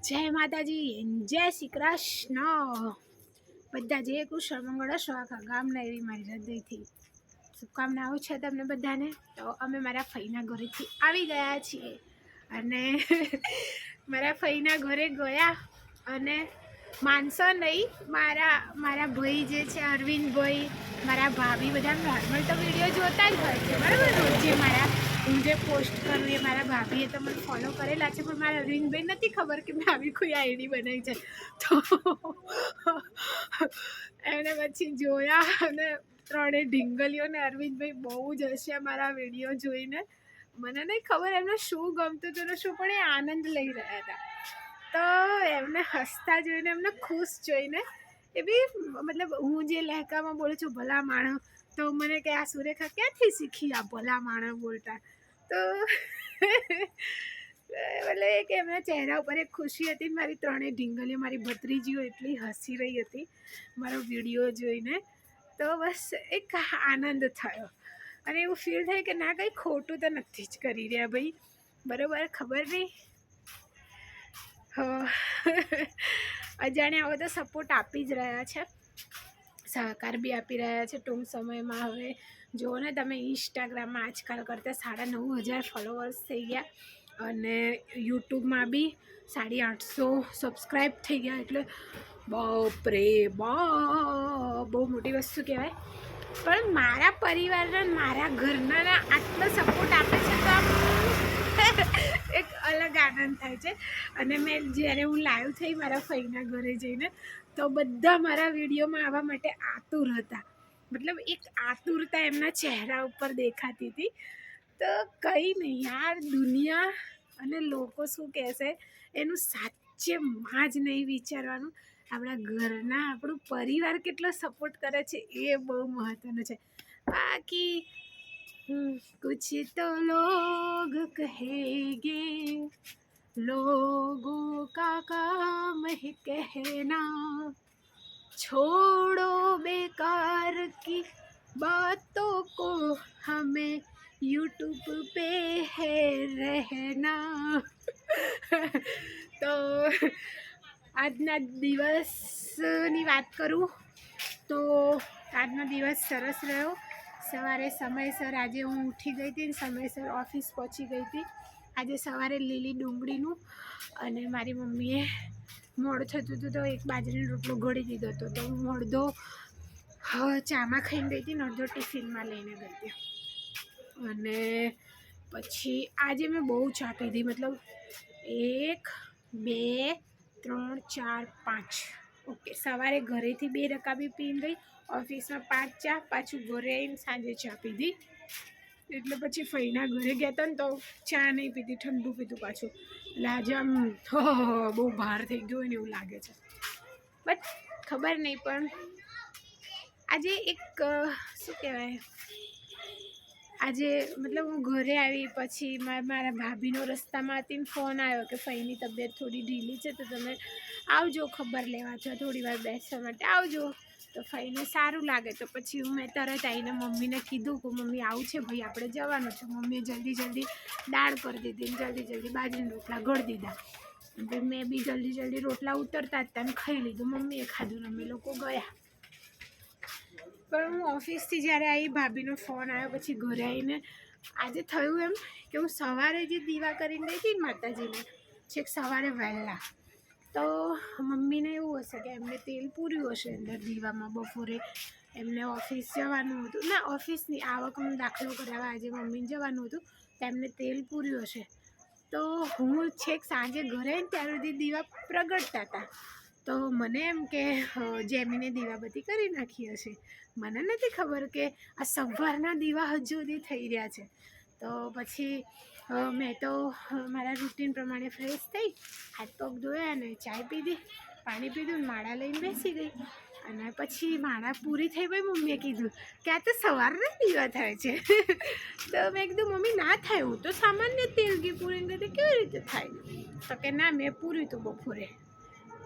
જય માતાજી, જય શ્રી કૃષ્ણ. બધા જે કુશળ મંગળ હશો આખા ગામના, એવી મારી હૃદયથી શુભકામનાઓ છે તમને બધાને. તો અમે મારા ફઈના ઘરેથી આવી ગયા છીએ અને મારા ફઈના ઘરે ગયા અને માનસો નહીં, મારા ભાઈ જે છે અરવિંદભાઈ, મારા ભાભી, બધા નોર્મલ તો વિડીયો જોતા જ હોય છે બરાબર. રોજે હું જે પોસ્ટ કરું એ મારા ભાભીએ તો મને ફોલો કરેલા છે, પણ મારા અરવિંદભાઈ નથી ખબર કે મેં આવી કોઈ આઈડી બનાવી છે. તો એને પછી જોયા અને ત્રણેય ઢીંગલીઓને અરવિંદભાઈ બહુ જ હસ્યા મારા વિડીયો જોઈને. મને નહીં ખબર એમને શું ગમતું હતું ને શું, પણ એ આનંદ લઈ રહ્યા હતા. તો એમને હસતા જોઈને, એમને ખુશ જોઈને, એ બી મતલબ હું જે લહેકામાં બોલું છું ભલા માણસ, તો મને કે આ સુરેખા ક્યાંથી શીખી આ ભલા માણસ બોલતા. તો એટલે કે એમના ચહેરા ઉપર એક ખુશી હતી. મારી ત્રણેય ઢીંગલીઓ, મારી ભત્રીજીઓ એટલી હસી રહી હતી મારો વિડીયો જોઈને. તો બસ એક આનંદ થયો અને એવું ફીલ થાય કે ના, કંઈ ખોટું તો નથી જ કરી રહ્યા ભાઈ, બરાબર. ખબર નહીં, અજાણ્યાઓ તો સપોર્ટ આપી જ રહ્યા છે, સહકાર બી આપી રહ્યા છે. ટૂંક સમયમાં હવે જુઓ ને તમે, ઇન્સ્ટાગ્રામમાં આજકાલ કરતાં 9,500 ફોલોવર્સ થઈ ગયા અને યુટ્યુબમાં બી 850 સબસ્ક્રાઈબ થઈ ગયા. એટલે બાપરે બાપ, બહુ મોટી વસ્તુ કહેવાય. પણ મારા પરિવારના, મારા ઘરના આટલો સપોર્ટ આપે છે તો આમ એક અલગ આનંદ થાય છે. અને મેં જ્યારે હું લાઈવ થઈ મારા ફઈના ઘરે જઈને, તો બધા મારા વિડીયોમાં આવવા માટે આતુર હતા. મતલબ એક આતુરતા એમના ચહેરા ઉપર દેખાતી હતી. તો કંઈ નહીં યાર, દુનિયા અને લોકો શું કહેશે એનું સાચે માં જ નહીં વિચારવાનું. આપણા ઘરના, આપણું પરિવાર કેટલો સપોર્ટ કરે છે એ બહુ મહત્ત્વનું છે. બાકી कुछ तो लोग कहेंगे, लोगों का काम है कहना, छोड़ो बेकार की बातों को, हमें यूट्यूब पे है रहना. તો આજના દિવસની વાત કરું તો આજનો દિવસ સરસ રહ્યો. સવારે સમયસર આજે હું ઉઠી ગઈ હતી ને સમયસર ઓફિસ પહોંચી ગઈ હતી. આજે સવારે લીલી ડુંગળીનું અને મારી મમ્મીએ મોડું થતું હતું તો એક બાજરીનો રોટલો ઘડી દીધો હતો. તો હું અડધો ચામાં ખાઈને ગઈ હતી ને અડધો ટિફિનમાં લઈને ગઈ હતી. અને પછી આજે મેં બહુ ચા પીધી, મતલબ 1 2 3 4 5. ઓકે, સવારે ઘરેથી 2 રકાબી પીને ગઈ, ઓફિસમાં 5 ચા, પાછું ઘરે આવીને સાંજે ચા પીધી. એટલે પછી ફઈના ઘરે ગયા હતા ને તો ચા નહીં પીધી, ઠંડુ પીધું પાછું. એટલે આજે આમ બહુ ભાર થઈ ગયો હોય ને એવું લાગે છે. બટ ખબર નહીં, પણ આજે એક શું કહેવાય, આજે મતલબ હું ઘરે આવી પછી મારા ભાભીનો રસ્તામાં હતી ને ફોન આવ્યો કે ફઈની તબિયત થોડી ઢીલી છે તો તમે આવજો ખબર લેવા, છો થોડી વાર બેસવા માટે આવજો. તો ફઈને સારું લાગે તો પછી મેં તરત આવીને મમ્મીને કીધું કે મમ્મી આવું છે ભાઈ, આપણે જવાનું છે. મમ્મીએ જલ્દી દાળ કરી દીધી ને જલ્દી બાજરીના રોટલા ઘડી દીધા. એટલે મેં બી જલ્દી રોટલા ઉતરતા જ હતા ને ખાઈ લીધું. મમ્મીએ ખાધું ને અમે લોકો ગયા. પણ હું ઓફિસથી જ્યારે આવી, ભાભીનો ફોન આવ્યો પછી ઘરે આવીને આજે થયું એમ કે હું સવારે જે દીવા કરીને ગઈ હતી માતાજીને, છેક સવારે વહેલા, તો મમ્મીને એવું હશે કે એમને તેલ પૂર્યું હશે અંદર દીવામાં. બપોરે એમને ઓફિસ જવાનું હતું, ના ઓફિસની આવકનો દાખલો કરાવવા આજે મમ્મીને જવાનું હતું, તો એમને તેલ પૂર્યું હશે. તો હું છેક સાંજે ઘરે આવીને ત્યાર સુધી દીવા પ્રગટતા હતા. તો મને એમ કે જેમીને દીવાબત્તી કરી નાખી હશે. મને નથી ખબર કે આ સવારના દીવા હજુ સુધી થઈ રહ્યા છે. તો પછી મેં તો મારા રૂટીન પ્રમાણે ફ્રેશ થઈ, હાથ પગ ધોયા અને ચાય પીધી, પાણી પીધું ને માળા લઈને બેસી ગઈ. અને પછી માળા પૂરી થઈ ગઈ. મમ્મીએ કીધું કે આ તો સવારના દીવા થાય છે. તો મેં કીધું મમ્મી ના થાય, હું તો સામાન્ય તેલ ઘી પૂરીને ગઈ કેવી રીતે થાય? તો કે ના, મેં પૂર્યું હતું બપોરે.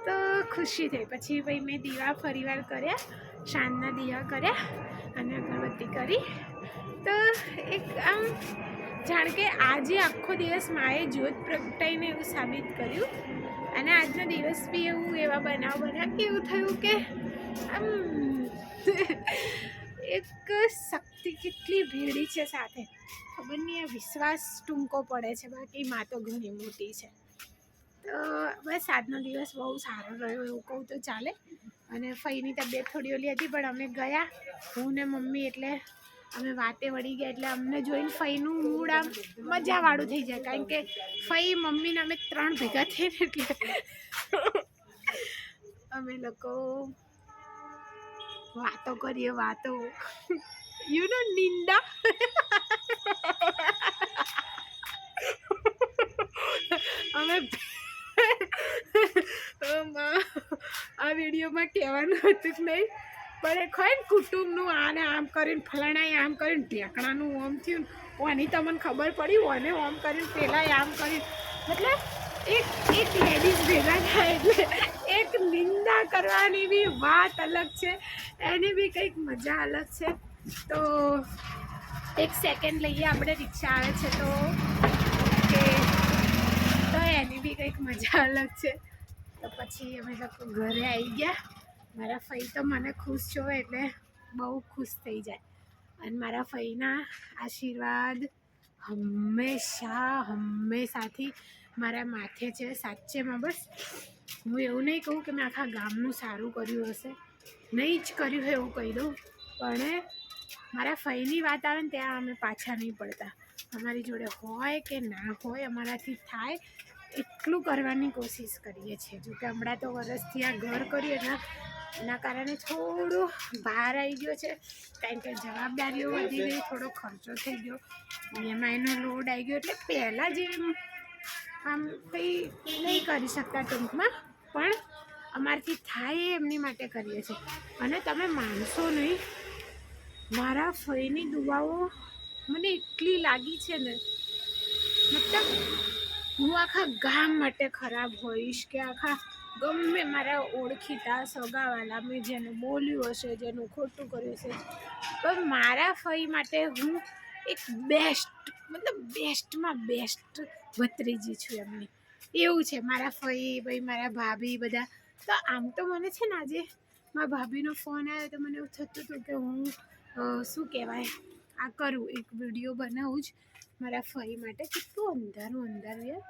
તો ખુશી થઈ. પછી ભાઈ મેં દીવા ફરીવાર કર્યા, સાંજના દીવા કર્યા અને અગરબત્તી કરી. તો એક આમ જાણ કે આજે આખો દિવસ માએ જ્યોત પ્રગટાઈને એવું સાબિત કર્યું અને આજનો દિવસ બી એવા બનાવ બન્યા કે એવું થયું કે આમ એક શક્તિ કેટલી ભેડી છે સાથે ખબર નહીં, આ વિશ્વાસ ટૂંકો પડે છે, બાકી માં તો ઘણી મોટી છે. તો બસ આજનો દિવસ બહુ સારો રહ્યો એવું કહું તો ચાલે. અને ફઈની તબિયત થોડી ઓલી હતી પણ અમે ગયા હું ને મમ્મી એટલે અમે વાતે વળી ગયા એટલે અમને જોઈને ફઈનું મૂડ આમ મજાવાળું થઈ જાય, કારણ કે ફઈ મમ્મીને અમે 3 ભેગા થઈને એટલે અમે લોકો વાતો કરીએ વાતો યુ નો નિંદા અમે આ વિડીયોમાં કહેવાનું હતું કે નહીં પણ એ ખોય ને કુટુંબનું આને આમ કરીને ફલાણાએ આમ કરીને ઢેકણાનું ઓમ થયું ઓની તમને ખબર પડી ઓને ઓમ કરીને પેલાએ આમ કરીને મતલબ એક લેડીઝ ભેગા થાય એટલે એક નિંદા કરવાની બી વાત અલગ છે, એની બી કંઈક મજા અલગ છે. તો એક સેકન્ડ લઈએ આપણે, રિક્ષા આવે છે તો ઓકે, તો એની બી કંઈક મજા અલગ છે. તો પછી અમે લોકો ઘરે આવી ગયા. મારા ફઈ તો મને ખુશ છો એટલે બહુ ખુશ થઈ જાય અને મારા ફઈના આશીર્વાદ હંમેશાથી મારા માથે છે. સાચેમાં બસ હું એવું નહીં કહું કે મેં આખા ગામનું સારું કર્યું હશે, નહીં જ કર્યું હોય એવું કહી દઉં, પણ મારા ફઈની વાત આવે ને ત્યાં અમે પાછા નહીં પડતા. અમારી જોડે હોય કે ના હોય, અમારાથી થાય એટલું કરવાની કોશિશ કરીએ છીએ. જોકે હમણાં તો વરસથી આ ઘર કર્યું એટલે એના કારણે થોડું બહાર આવી ગયો છે, કારણ કે જવાબદારીઓ વધી ગઈ, થોડો ખર્ચો થઈ ગયો, એમાં એનો લોડ આવી ગયો, એટલે પહેલાં જે આમ કંઈ નહીં કરી શકતા ટૂંકમાં, પણ અમારાથી થાય એમની માટે કરીએ છીએ. અને તમે માનશો નહીં, મારા ફઈની દુઆઓ મને એટલી લાગી છે ને, મતલબ હું આખા ગામ માટે ખરાબ હોઈશ કે આખા ગમે મારા ઓળખીતા સગાવાલા મેં જેને બોલ્યું હશે, જેનું ખોટું કર્યું હશે, પણ મારા ફઈ માટે હું એક બેસ્ટ મતલબ બેસ્ટમાં બેસ્ટ ભત્રીજી છું એમની, એવું છે. મારા ફઈ ભાઈ મારા ભાભી બધા તો આમ તો મને છે ને આજે મારા ભાભીનો ફોન આવ્યો તો મને એવું થતું હતું કે હું શું કહેવાય આ કરું, એક વિડીયો બનાવું જ મારા ફઈ માટે. કેટલું અંધારું યાર,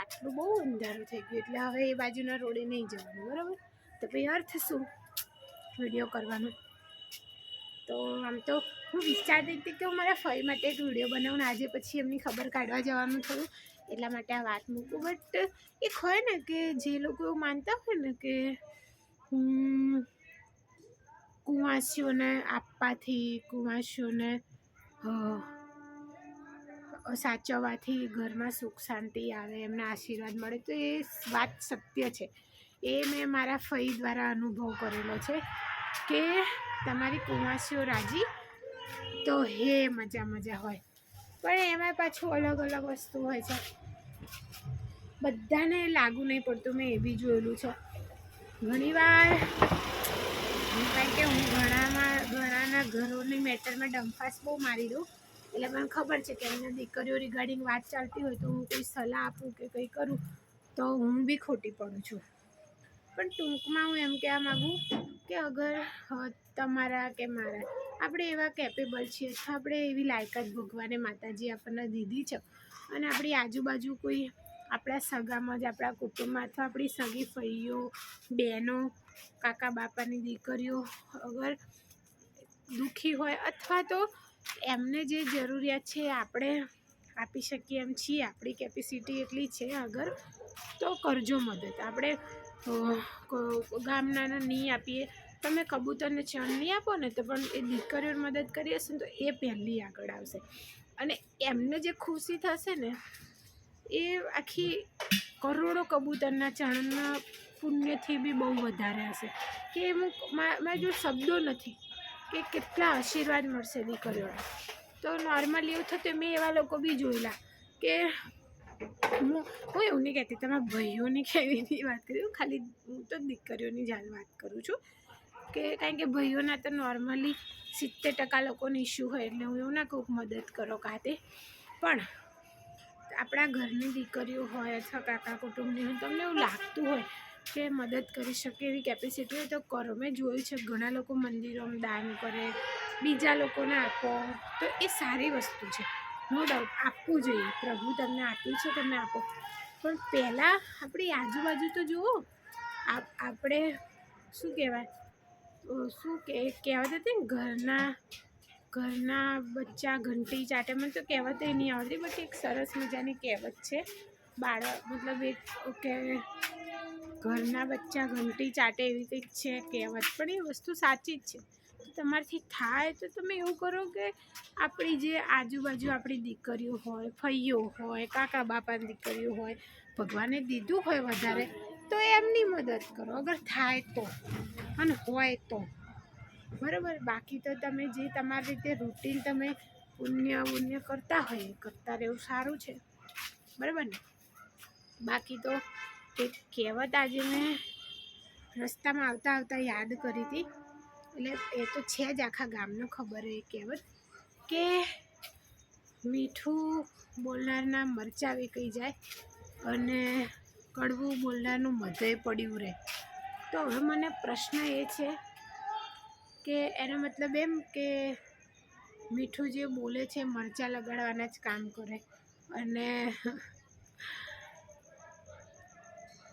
આટલું બહુ અંધારું થઈ ગયું, એટલે હવે એ બાજુના રોડે નહીં જવાનું, બરાબર? તો પછી અર્થ શું વિડીયો કરવાનો? તો આમ તો હું વિચારતી હતી કે હું મારા ફઈ માટે એક વિડીયો બનાવું, આજે પછી એમની ખબર કાઢવા જવાનું થયું એટલા માટે આ વાત મૂકું. બટ એક હોય ને કે જે લોકો એવું માનતા હોય ને કે કુંવાસીઓને આપવાથી, કુંવાસીઓને સાચવવાથી ઘરમાં સુખ શાંતિ આવે, એમના આશીર્વાદ મળે, તો એ વાત સત્ય છે. એ મેં મારા ફઈ દ્વારા અનુભવ કરેલો છે કે તમારી કુંવાસીઓ રાજી તો હે મજા હોય. પણ એમાં પાછું અલગ અલગ વસ્તુ હોય છે, બધાને લાગુ નહીં પડતું. મેં એ બી જોયેલું છે ઘણીવાર, કારણ કે હું ઘણાના ઘરોની મેટરમાં ડંફાસ બહુ મારી દઉં, એટલે મને ખબર છે કે એના દીકરીઓ રિગાર્ડિંગ વાત ચાલતી હોય તો હું કોઈ સલાહ આપું કે કંઈ કરું તો હું બી ખોટી પડું છું. પણ ટૂંકમાં હું એમ કહેવા માગું કે અગર તમારા કે મારા આપણે એવા કેપેબલ છીએ, આપણે એવી લાયકાત ભગવાને માતાજી આપણને દીધી છે, અને આપણી આજુબાજુ કોઈ આપણા સગામાં જ આપણા કુટુંબમાં અથવા આપણી સગી ફઈઓ, બહેનો, કાકા બાપાની દીકરીઓ અગર દુઃખી હોય અથવા તો એમને જે જરૂરિયાત છે આપણે આપી શકીએ એમ છીએ, આપણી કેપેસિટી એટલી છે અગર, તો કરજો મદદ. આપણે ગામના નહીં આપીએ, તમે કબૂતરને ચણ નહીં આપો ને તો પણ એ દીકરીઓને મદદ કરી હશે ને તો એ પહેલી આગળ આવશે, અને એમને જે ખુશી થશે ને એ આખી કરોડો કબૂતરના ચણના પુણ્યથી બી બહુ વધારે હશે. કે મારા જો શબ્દો નથી કે કેટલા આશીર્વાદ મળશે દીકરીઓને. તો નોર્મલી એવું થતું, મેં એવા લોકો બી જોયેલા કે હું એવું નહીં કહેતી તમારા ભાઈઓની કેવીની વાત કરી, ખાલી હું તો દીકરીઓની જ હાલ વાત કરું છું કે કારણ કે ભાઈઓના તો નોર્મલી 70% લોકોને ઇશ્યુ હોય, એટલે હું એવું ના કહું મદદ કરો કાતે, પણ આપણા ઘરની દીકરીઓ હોય અથવા કાકા કુટુંબની હોય, તમને એવું લાગતું હોય કે મદદ કરી શકે એવી કેપેસિટી હોય તો કરો. મેં જોયું છે ઘણા લોકો મંદિરોમાં દાન કરે, બીજા લોકોને આપો, તો એ સારી વસ્તુ છે. નો ડાઉટ આપવું જોઈએ, પ્રભુ તમને આપ્યું છે તમે આપો. પણ પહેલાં આપણી આજુબાજુ તો જુઓ. આપણે શું કહેવાય, કહેવત હતી ને, ઘરના બચ્ચા ઘંટી ચાટે. મને તો કહેવત એ નહીં આવડતી, બટ એક સરસ મજાની કહેવત છે. મતલબ એક કે ઘરના બચ્ચા ઘંટી ચાટે એવી કંઈક છે કહેવત, પણ એ વસ્તુ સાચી જ છે. તો તમારાથી થાય તો તમે એવું કરો કે આપણી જે આજુબાજુ આપણી દીકરીઓ હોય, ફઈઓ હોય, કાકા બાપાની દીકરીઓ હોય, ભગવાને દીધું હોય વધારે તો એમની મદદ કરો, અગર થાય તો અને હોય તો, બરાબર. બાકી તો તમે જે તમારી રીતે રૂટીન તમે પુણ્ય કરતા હોય કરતા રહેવું સારું છે, બરાબર ને. બાકી તો એક કહેવત આજે મેં રસ્તામાં આવતા યાદ કરી હતી, એટલે એ તો છે જ આખા ગામનો ખબર એ કહેવત કે મીઠું બોલનારના મરચાં વેકાઈ જાય અને કડવું બોલનારનું મધે પડ્યું રહે. તો હવે મને પ્રશ્ન એ છે કે એનો મતલબ એમ કે મીઠું જે બોલે છે મરચાં લગાડવાના જ કામ કરે, અને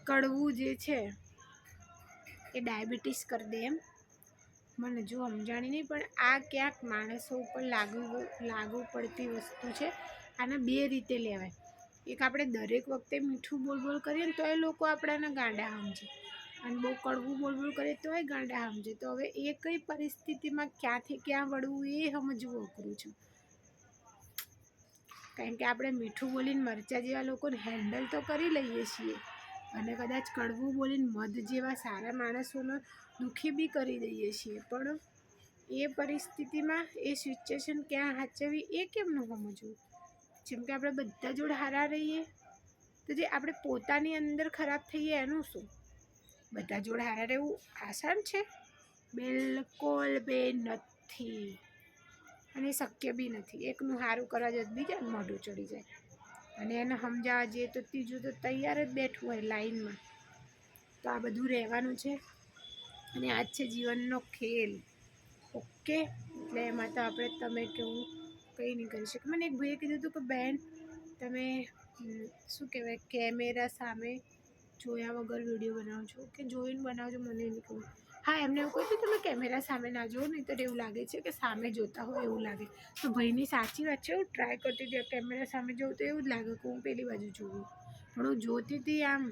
કડવું જે છે એ ડાયાબિટીસ કરી દે. એમ મને જો સમજાણી નહીં, પણ આ ક્યાંક માણસો ઉપર લાગુ પડતી વસ્તુ છે. આને બે રીતે લેવાય. એક આપણે દરેક વખતે મીઠું બોલ કરીએ ને તો એ લોકો આપણાને ગાંડા સમજે, અને બહુ કડવું બોલ કરીએ તોય ગાંડા સમજે. તો હવે એ કઈ પરિસ્થિતિમાં ક્યાંથી ક્યાં વળવું એ સમજવું અઘરું છે. કારણ કે આપણે મીઠું બોલીને મરચાં જેવા લોકોને હેન્ડલ તો કરી લઈએ છીએ, અને કદાચ કડવું બોલીને મધ જેવા સારા માણસોને દુઃખી બી કરી દઈએ છીએ. પણ એ પરિસ્થિતિમાં એ સિચ્યુએશન ક્યાં સાચવવી એ કેમનું સમજવું? જેમ કે આપણે બધા જોડે સારા રહીએ તો જે આપણે પોતાની અંદર ખરાબ થઈએ એનું શું? બધા જોડે સારા રહેવું આસાન છે? બિલકુલ બી નથી, અને શક્ય બી નથી. એકનું સારું કરવા જાય બીજાનું મોઢું ચડી જાય, અને એને સમજાવવા જઈએ તો ત્રીજું તો તૈયાર જ બેઠું હોય લાઈનમાં. તો આ બધું રહેવાનું છે, અને આ જ છે જીવનનો ખેલ. ઓકે, એટલે એમાં તો આપણે તમે કેવું કંઈ નહીં કરી શકે. મને એક ભાઈએ કીધું હતું કે બેન તમે શું કહેવાય કેમેરા સામે જોયા વગર વિડીયો બનાવો છો કે જોઈને બનાવજો, મને નહીં ખબર. હા, એમને એવું કહ્યું કે તમે કેમેરા સામે ના જુઓ, નહીં તો એવું લાગે છે કે સામે જોતા હોય એવું લાગે. તો ભાઈની સાચી વાત છે. હું ટ્રાય કરતી હતી કેમેરા સામે જોઉં તો એવું જ લાગે કે હું પેલી બાજુ જોઉં, પણ હું જોતી હતી આમ.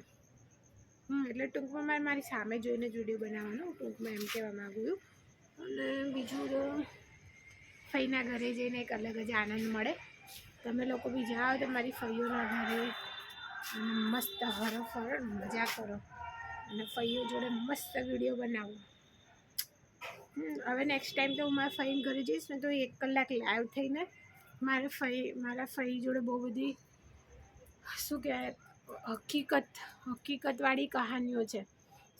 એટલે ટૂંકમાં મારી સામે જોઈને જ વિડીયો બનાવવાનો, ટૂંકમાં એમ કહેવા માગું છું. અને બીજું તો ફઈના ઘરે જઈને એક અલગ જ આનંદ મળે. તમે લોકો બી જાઓ તો મારી ફઈઓના ઘરે મસ્ત હરો ફરો, મજા કરો, અને ફઈઓ જોડે મસ્ત વિડીયો બનાવો. હવે નેક્સ્ટ ટાઈમ તો હું મારા ફઈને ઘરે જઈશ ને તો 1 કલાક લાઈવ થઈને મારા ફઈ જોડે બહુ બધી શું કહેવાય હકીકતવાળી કહાનીઓ છે.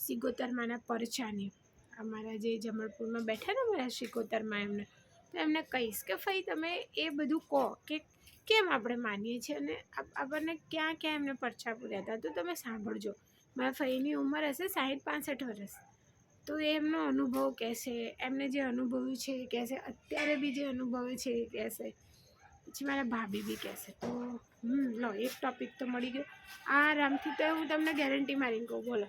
સિગોતરમાના પરચાની અમારા જે જમલપુરમાં બેઠા ને મારા સિકોતરમાં એમને, તો એમને કહીશ કે ફઈ તમે એ બધું કહો કે કેમ આપણે માનીએ છીએ અને આપણને ક્યાં ક્યાં એમને પરચા પૂર્યા હતા. તો તમે સાંભળજો. મારા ફઈની ઉંમર હશે 60-65 વર્ષ, તો એમનો અનુભવ કહેશે, એમને જે અનુભવ્યું છે એ કહેશે, અત્યારે બી જે અનુભવે છે એ કહેશે, પછી મારા ભાભી બી કહેશે. તો લો એક ટૉપિક તો મળી ગયો આરામથી. તો હું તમને ગેરંટી મારીને કહું, બોલો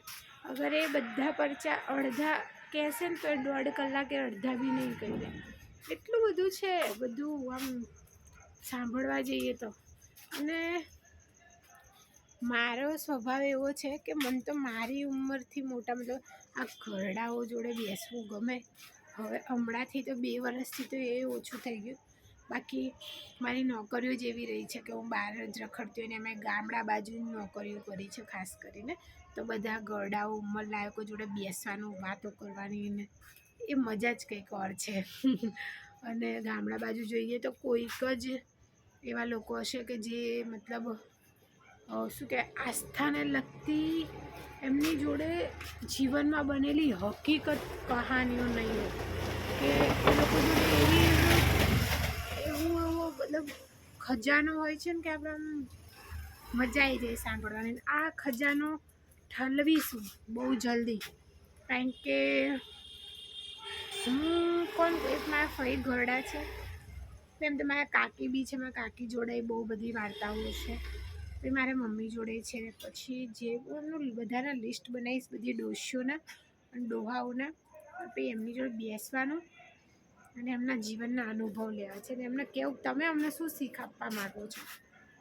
અગર એ બધા પરચા અડધા કહેશે ને તો 1.5 કલાકે અડધા બી નહીં કહી દે. એટલું બધું છે, બધું આમ સાંભળવા જઈએ તો. અને મારો સ્વભાવ એવો છે કે મને તો મારી ઉંમરથી મોટા મતલબ આ ઘરડાઓ જોડે બેસવું ગમે. હવે હમણાંથી તો 2 વર્ષથી તો એ ઓછું થઈ ગયું. બાકી મારી નોકરીઓ જ એવી રહી છે કે હું બહાર જ રખડતી હોય, ને મેં ગામડા બાજુની નોકરીઓ કરી છે ખાસ કરીને. તો બધા ઘરડાઓ ઉંમરલાયકો જોડે બેસવાનું, વાતો કરવાની ને એ મજા જ કંઈક ઓર છે. અને ગામડા બાજુ જોઈએ તો કોઈક જ એવા લોકો હશે કે જે મતલબ શું કહેવાય આસ્થાને લગતી એમની જોડે જીવનમાં બનેલી હકીકત કહાનીઓ નહીં હોય, કે એ લોકો જોડે એવો મતલબ ખજાનો હોય છે ને કે આપણે આમ મજા આવી જાય સાંભળવાની. આ ખજાનો ઠલવીશું બહુ જલ્દી, કારણ કે હું એક મારા ફઈ ઘરડા છે, એમ તો મારા કાકી બી છે. મારા કાકી જોડે બહુ બધી વાર્તાઓ છે, પછી મારા મમ્મી જોડે છે. પછી જે એમનું બધાના લિસ્ટ બનાવીશ, બધી ડોશીઓના અને ડોહાઓના, પછી એમની જોડે બેસવાનું અને એમના જીવનના અનુભવ લેવા છે અને એમને કેવું તમે અમને શું શીખ આપવા માગો છો.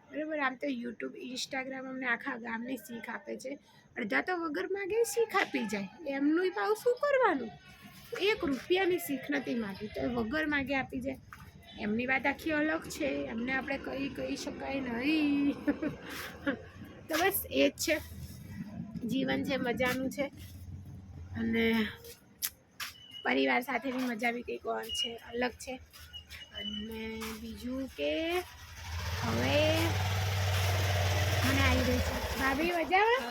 બરાબર. આમ તો યુટ્યુબ ઇન્સ્ટાગ્રામ અમને આખા ગામની શીખ આપે છે. અડધા તો વગર માગે શીખ આપી જાય, એમનું ભાવ શું કરવાનું. 1 રૂપિયાની શીખ નથી માગી તો વગર માગે આપી જાય. એમની વાત આખી અલગ છે, એમને આપણે કહી શકાય નહીં. તો બસ એ જ છે જીવન, છે મજાનું છે. અને પરિવાર સાથેની મજા બી કંઈક ઓર છે, અલગ છે. અને બીજું કે હવે મને આવી રહી છે ભાભી મજામાં.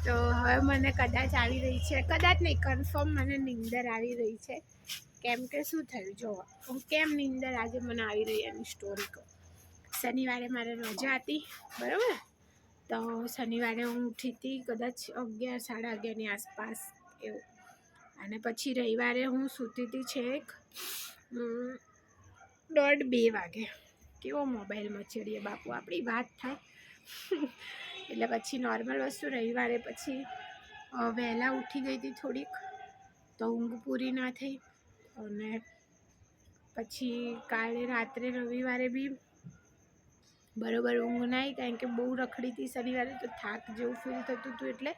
તો હવે મને કદાચ આવી રહી છે, કદાચ નહીં કન્ફર્મ મને નીંદર આવી રહી છે. કેમ કે શું થયું જોવા, હું કેમ નીંદર આજે મને આવી રહી એની સ્ટોરી કહું. શનિવારે મારે રજા હતી, બરાબર. તો શનિવારે હું ઉઠી હતી કદાચ 11 સાડા 11ની આસપાસ એવું. અને પછી રવિવારે હું સૂતી હતી છેક 1:30-2 વાગે. કેવો મોબાઈલ મચેડીએ બાપુ, આપણી વાત થાય. એટલે પછી નોર્મલ વસ્તુ રવિવારે પછી વહેલા ઉઠી ગઈ હતી થોડીક, તો ઊંઘ પૂરી ના થઈ. અને પછી કાલે રાત્રે રવિવારે બી બરાબર ઊંઘ ના આવી, કારણ કે બહુ રખડી હતી શનિવારે, તો થાક જેવું ફીલ થતું હતું એટલે.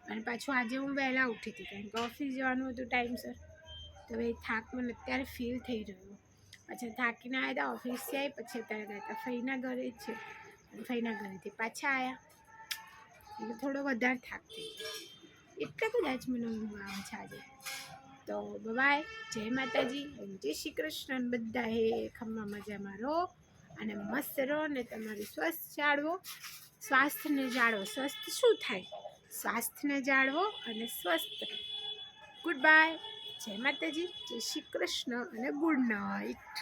અને પાછું આજે હું વહેલા ઉઠી હતી, કારણ કે ઓફિસ જવાનું હતું ટાઈમસર. તો એ થાક મને અત્યારે ફીલ થઈ રહ્યો. પછી થાકીને આવ્યા હતા, ઓફિસથી આવી પછી અત્યારે ગયા હતા ફઈના ઘરે જ છે. અને ફઈના ઘરેથી પાછા આવ્યા એટલે થોડો વધારે થાક થઈ ગયો, એટલે કદાચ મને ઊંઘ આવે છે આજે. તો બાય, જય માતાજી, જય શ્રી કૃષ્ણ. બધા હે ખમ્મા મજામાં રહો અને મસ્ત રહો ને તમારું સ્વાસ્થ્યને જાળવો. સ્વસ્થ શું થાય? સ્વાસ્થ્યને જાળવો અને સ્વસ્થ. ગુડ બાય, જય માતાજી, જય શ્રી કૃષ્ણ અને ગુડ નાઇટ.